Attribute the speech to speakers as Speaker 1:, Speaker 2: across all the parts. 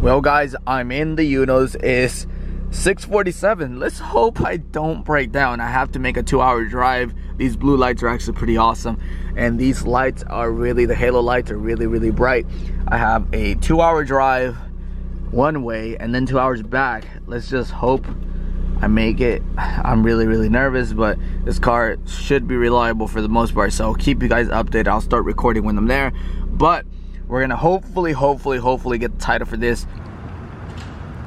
Speaker 1: Well guys, I'm in the Eunos. It's 6:47. Let's hope I don't break down. I have to make a 2-hour drive. These blue lights are actually pretty awesome, and these lights are really, the halo lights are really bright. I have a 2-hour drive one way and then 2 hours back. Let's just hope I make it. I'm really nervous, but this car should be reliable for the most part, so I'll keep you guys updated. I'll start recording when I'm there, but we're gonna hopefully get the title for this.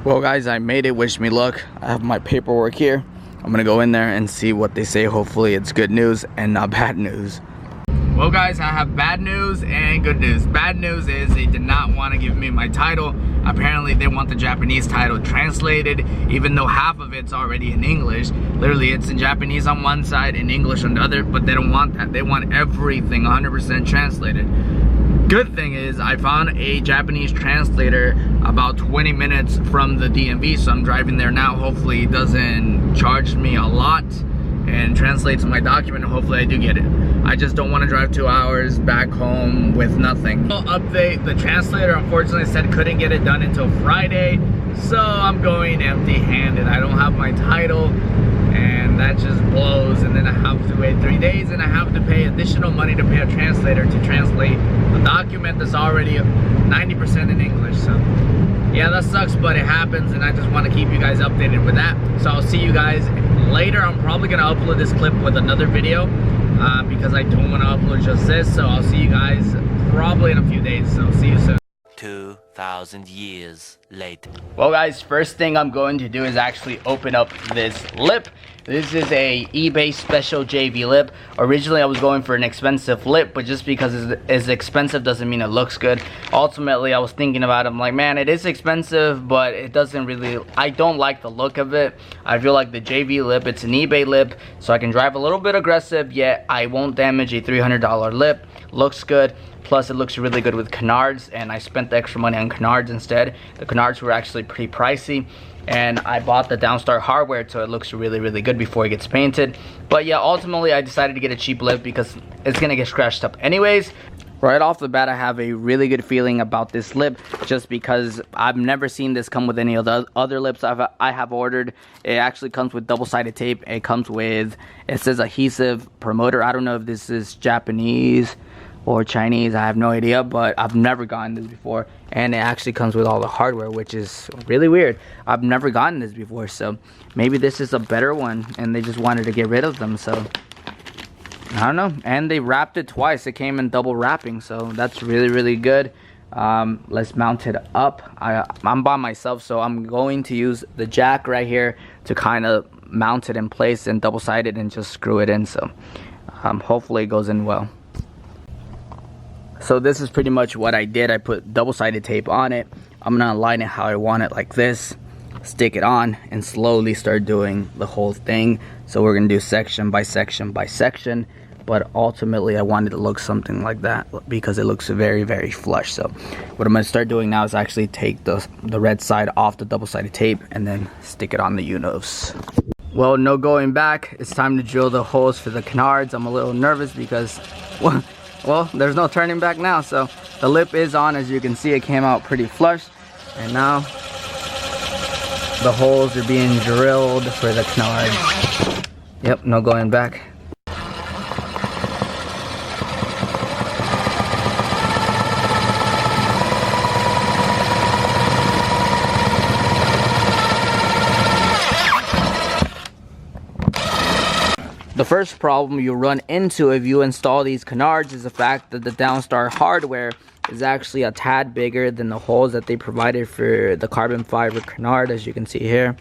Speaker 1: Well guys, I made it. Wish me luck. I have my paperwork here. I'm gonna go in there and see what they say. Hopefully it's good news and not bad news. Well guys, I have bad news and good news. Bad news is they did not want to give me my title. Apparently they want the Japanese title translated, even though half of it's already in English. Literally it's in Japanese on one side and English on the other, but they don't want that. They want everything 100% translated. Good thing is I found a Japanese translator about 20 minutes from the DMV, so I'm driving there now. Hopefully it doesn't charge me a lot and translates my document, and hopefully I do get it. I just don't want to drive 2 hours back home with nothing. Update, the translator unfortunately said couldn't get it done until Friday, so I'm going empty-handed. I don't have my title, and that just blows. And then I have to wait 3 days, and I have to pay additional money to pay a translator to translate the document that's already 90% in English. So yeah, that sucks, but it happens, and I just want to keep you guys updated with that. So I'll see you guys later. I'm probably gonna upload this clip with another video because I don't want to upload just this. So I'll see you guys probably in a few days. So see you soon.
Speaker 2: 2,000 years later.
Speaker 1: Well guys, first thing I'm going to do is actually open up this lip. This is a eBay special JV lip. Originally I was going for an expensive lip, but just because it's expensive doesn't mean it looks good. Ultimately I was thinking about it, I'm like, man, it is expensive, but it doesn't really, I don't like the look of it. I feel like the JV lip, it's an eBay lip, so I can drive a little bit aggressive, yet I won't damage a $300 lip. Looks good. Plus it looks really good with canards, and I spent the extra money on canards instead. The canards were actually pretty pricey, and I bought the Downstar hardware, so it looks really good before it gets painted. But yeah, ultimately I decided to get a cheap lip because it's gonna get scratched up anyways. Right off the bat, I have a really good feeling about this lip, just because I've never seen this come with any of the other lips I have ordered. It actually comes with double-sided tape. It comes with, it says adhesive promoter. I don't know if this is Japanese or Chinese, I have no idea, but I've never gotten this before. And it actually comes with all the hardware, which is really weird. I've never gotten this before, so maybe this is a better one and they just wanted to get rid of them, so I don't know. And they wrapped it twice. It came in double wrapping, so that's really good. Let's mount it up. I'm by myself, so I'm going to use the jack right here to kind of mount it in place and double-sided and just screw it in, so hopefully it goes in well. So this is pretty much what I did. I put double-sided tape on it. I'm gonna align it how I want it, like this, stick it on, and slowly start doing the whole thing. So we're gonna do section by section by section, but ultimately I wanted to look something like that because it looks very flush. So what I'm gonna start doing now is actually take the red side off the double-sided tape and then stick it on the Eunos. Well, no going back. It's time to drill the holes for the canards. I'm a little nervous because, well, there's no turning back now. So the lip is on. As you can see, it came out pretty flush, and now the holes are being drilled for the canards. Yep, no going back. The first problem you run into if you install these canards is the fact that the Downstar hardware is actually a tad bigger than the holes that they provided for the carbon fiber canard. As you can see here,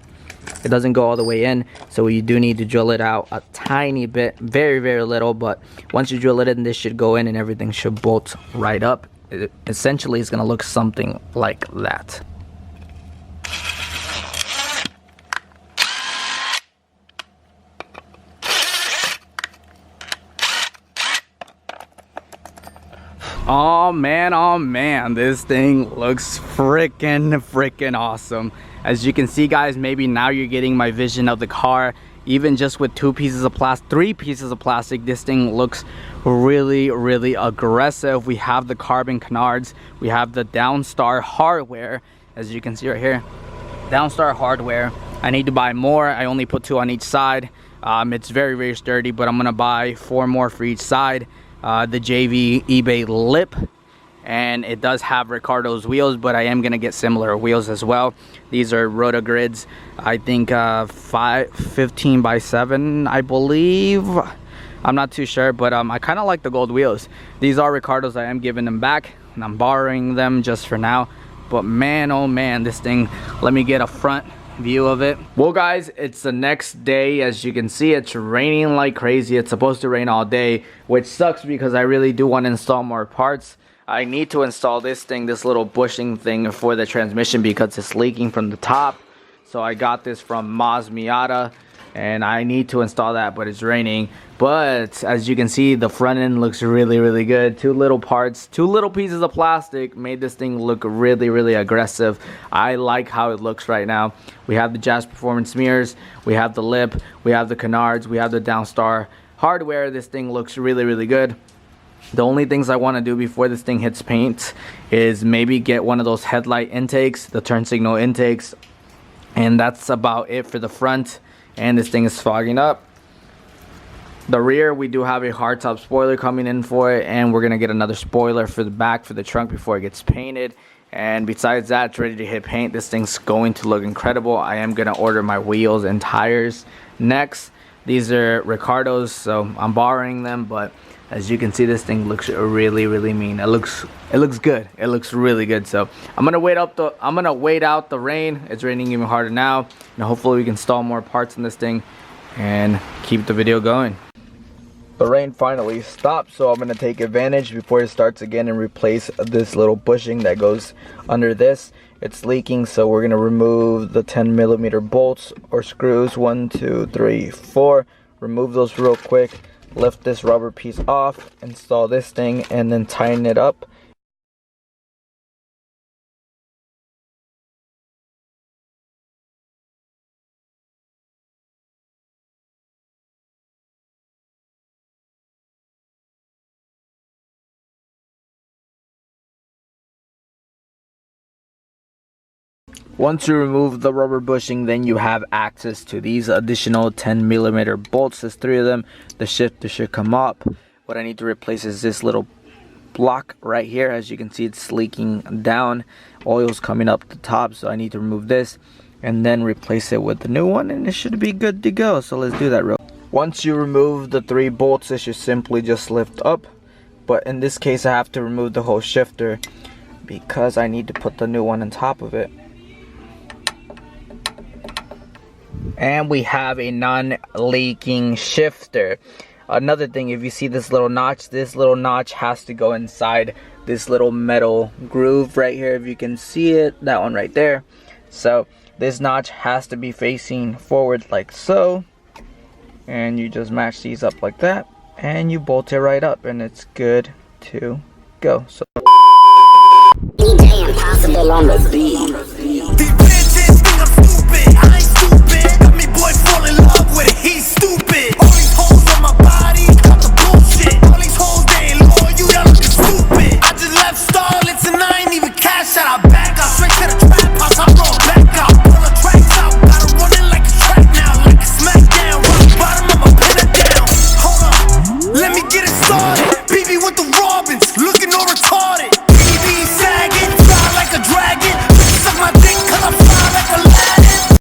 Speaker 1: it doesn't go all the way in, so you do need to drill it out a tiny bit, very little, but once you drill it in, this should go in and everything should bolt right up. It essentially is going to look something like that. Oh man, this thing looks freaking awesome. As you can see guys, maybe now you're getting my vision of the car. Even just with 3 pieces of plastic, this thing looks really aggressive. We have the carbon canards, we have the Downstar hardware, as you can see right here. Downstar hardware. I need to buy more. I only put 2 on each side. It's very sturdy, but I'm gonna buy 4 more for each side. The JV eBay lip, and it does have Ricardo's wheels, but I am gonna get similar wheels as well. These are Rotogrids, I think 15 by 7, I believe. I'm not too sure, but I kind of like the gold wheels. These are Ricardo's. I am giving them back, and I'm borrowing them just for now. But man, oh man, this thing, let me get a front view of it. Well guys, it's the next day. As you can see, it's raining like crazy. It's supposed to rain all day, which sucks because I really do want to install more parts. I need to install this thing, this little bushing thing for the transmission, because it's leaking from the top. So I got this from Maz Miata, and I need to install that, but it's raining. But as you can see, the front end looks really good. 2 little parts, 2 little pieces of plastic made this thing look really aggressive. I like how it looks right now. We have the Jazz Performance mirrors, we have the lip, we have the canards, we have the Downstar hardware. This thing looks really good. The only things I want to do before this thing hits paint is maybe get one of those headlight intakes, the turn signal intakes, and that's about it for the front. And this thing is fogging up. The rear, we do have a hardtop spoiler coming in for it, and we're gonna get another spoiler for the back for the trunk before it gets painted. And besides that, it's ready to hit paint. This thing's going to look incredible. I am gonna order my wheels and tires next. These are Ricardo's, so I'm borrowing them, but as you can see, this thing looks really mean. It looks good. It looks really good. So I'm gonna wait out the rain. It's raining even harder now, and hopefully we can install more parts in this thing and keep the video going. The rain finally stopped, so I'm gonna take advantage before it starts again and replace this little bushing that goes under this. It's leaking, so we're gonna remove the 10mm bolts or screws. 1, 2, 3, 4. Remove those real quick. Lift this rubber piece off, install this thing, and then tighten it up. Once you remove the rubber bushing, then you have access to these additional 10mm bolts. There's 3 of them. The shifter should come up. What I need to replace is this little block right here. As you can see, it's leaking down. Oil's coming up the top, so I need to remove this and then replace it with the new one, and it should be good to go. So let's do that real. Once you remove the 3 bolts, it should simply just lift up. But in this case, I have to remove the whole shifter because I need to put the new one on top of it. And we have a non-leaking shifter. Another thing, if you see this little notch has to go inside this little metal groove right here. If you can see it, that one right there. So this notch has to be facing forward like so, and you just match these up like that, and you bolt it right up, and it's good to go. So DJ Impossible on the